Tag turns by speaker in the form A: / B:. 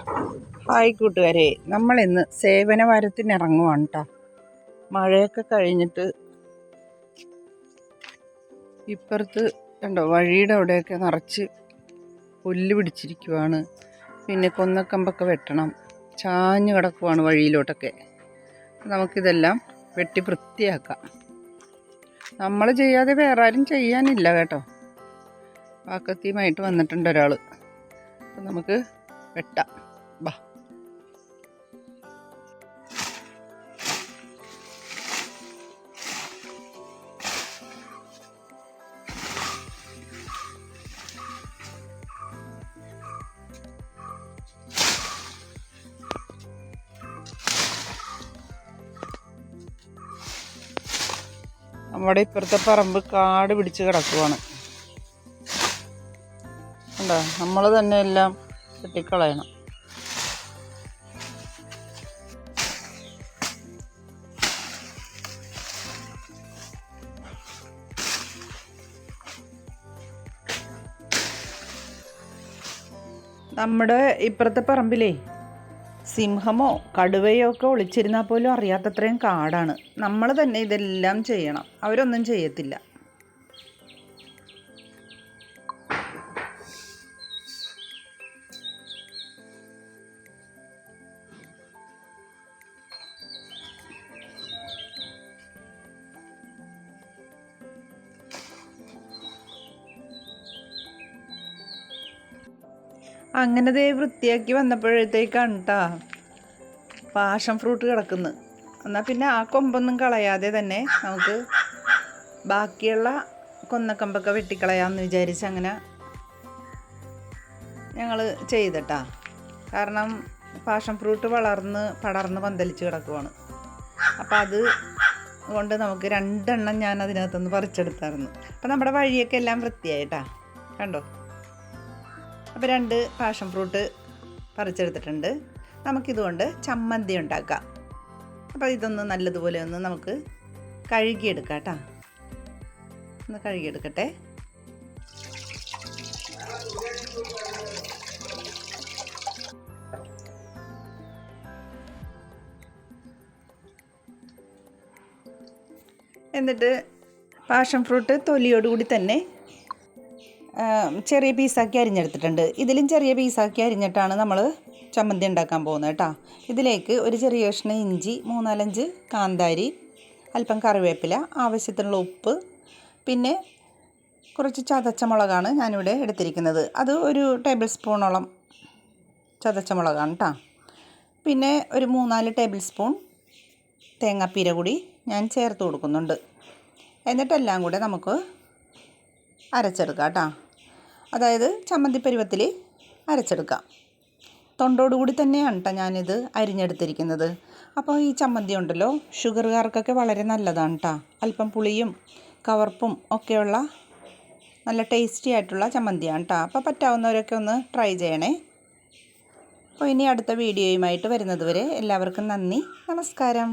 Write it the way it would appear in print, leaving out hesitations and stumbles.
A: Hi കൂട്ടുകാരെ, നമ്മളിന്ന് സേവന വാരത്തിനിറങ്ങുവാണ് കേട്ടോ. മഴയൊക്കെ കഴിഞ്ഞിട്ട് ഇപ്പുറത്ത് കണ്ടോ വഴിയുടെ അവിടെയൊക്കെ നിറച്ച് പുല്ല് പിടിച്ചിരിക്കുവാണ്. പിന്നെ കൊന്നക്കമ്പൊക്കെ വെട്ടണം, ചാഞ്ഞു കിടക്കുവാണ് വഴിയിലോട്ടൊക്കെ. നമുക്കിതെല്ലാം വെട്ടി വൃത്തിയാക്കാം. നമ്മൾ ചെയ്യാതെ വേറെ ആരും ചെയ്യാനില്ല കേട്ടോ. വാക്കത്തിയുമായിട്ട് വന്നിട്ടുണ്ട് ഒരാൾ. അപ്പം നമുക്ക് വെട്ടാം. ബാ. നമ്മുടെ ഇപ്പുറത്തെ പറമ്പ് കാട് പിടിച്ച് കിടക്കുവാണ്. കണ്ടോ, നമ്മൾ തന്നെ എല്ലാം വെട്ടിക്കളയണം. നമ്മുടെ ഇപ്പുറത്തെ പറമ്പിലേ സിംഹമോ കടുവയോ ഒക്കെ ഒളിച്ചിരുന്നാൽ പോലും അറിയാത്തത്രയും കാടാണ്. നമ്മൾ തന്നെ ഇതെല്ലാം ചെയ്യണം, അവരൊന്നും ചെയ്യത്തില്ല. അങ്ങനെ ദേ വൃത്തിയാക്കി വന്നപ്പോഴത്തേക്കാണ് കേട്ടോ പാഷൻ ഫ്രൂട്ട് കിടക്കുന്നു. എന്നാൽ പിന്നെ ആ കൊമ്പൊന്നും കളയാതെ തന്നെ നമുക്ക് ബാക്കിയുള്ള കൊന്നക്കമ്പൊക്കെ വെട്ടിക്കളയാമെന്ന് വിചാരിച്ച് അങ്ങനെ ഞങ്ങൾ ചെയ്തിട്ടാ. കാരണം പാഷൻ ഫ്രൂട്ട് പടർന്ന് പന്തലിച്ച് കിടക്കുവാണ്. അപ്പോൾ അത് കൊണ്ട് നമുക്ക് 2 എണ്ണം ഞാൻ അതിനകത്തുനിന്ന് പറിച്ചെടുത്തായിരുന്നു. അപ്പോൾ നമ്മുടെ വഴിയൊക്കെ എല്ലാം വൃത്തിയായിട്ടാ, കണ്ടോ. അപ്പോൾ 2 പാഷൻ ഫ്രൂട്ട് പറിച്ചെടുത്തിട്ടുണ്ട്. നമുക്കിതുകൊണ്ട് ചമ്മന്തി ഉണ്ടാക്കാം. അപ്പോൾ ഇതൊന്ന് നല്ലതുപോലെ ഒന്ന് നമുക്ക് കഴുകിയെടുക്കാം കേട്ടോ. ഒന്ന് കഴുകിയെടുക്കട്ടെ. എന്നിട്ട് പാഷൻ ഫ്രൂട്ട് തൊലിയോടുകൂടി തന്നെ ചെറിയ പീസാക്കി അരിഞ്ഞെടുത്തിട്ടുണ്ട്. ഇതിലും ചെറിയ പീസാക്കി അരിഞ്ഞിട്ടാണ് നമ്മൾ ചമ്മന്തി ഉണ്ടാക്കാൻ പോകുന്നത് കേട്ടോ. ഇതിലേക്ക് ഒരു ചെറിയ കഷ്ണം ഇഞ്ചി, 3-4 കാന്താരി, അല്പം കറിവേപ്പില, ആവശ്യത്തിനുള്ള ഉപ്പ്, പിന്നെ കുറച്ച് ചതച്ച മുളകാണ് ഞാനിവിടെ എടുത്തിരിക്കുന്നത്. അത് ഒരു ടേബിൾ സ്പൂണോളം ചതച്ച മുളകാണ് കേട്ടോ. പിന്നെ ഒരു 3-4 ടേബിൾ സ്പൂൺ തേങ്ങാപ്പീര കൂടി ഞാൻ ചേർത്ത് കൊടുക്കുന്നുണ്ട്. എന്നിട്ടെല്ലാം കൂടെ നമുക്ക് അരച്ചെടുക്കാം കേട്ടോ. അതായത് ചമ്മന്തി പരുവത്തിൽ അരച്ചെടുക്കാം. തൊണ്ടോടുകൂടി തന്നെയാണ് കേട്ടോ ഞാനിത് അരിഞ്ഞെടുത്തിരിക്കുന്നത്. അപ്പോൾ ഈ ചമ്മന്തി ഉണ്ടല്ലോ, ഷുഗറുകാർക്കൊക്കെ വളരെ നല്ലതാണ് കേട്ടോ. അല്പം പുളിയും കവർപ്പും ഒക്കെയുള്ള നല്ല ടേസ്റ്റി ആയിട്ടുള്ള ചമ്മന്തിയാണ് കേട്ടോ. അപ്പോൾ പറ്റാവുന്നവരൊക്കെ ഒന്ന് ട്രൈ ചെയ്യണേ. അപ്പോൾ ഇനി അടുത്ത വീഡിയോയുമായിട്ട് വരുന്നത് വരെ എല്ലാവർക്കും നന്ദി, നമസ്കാരം.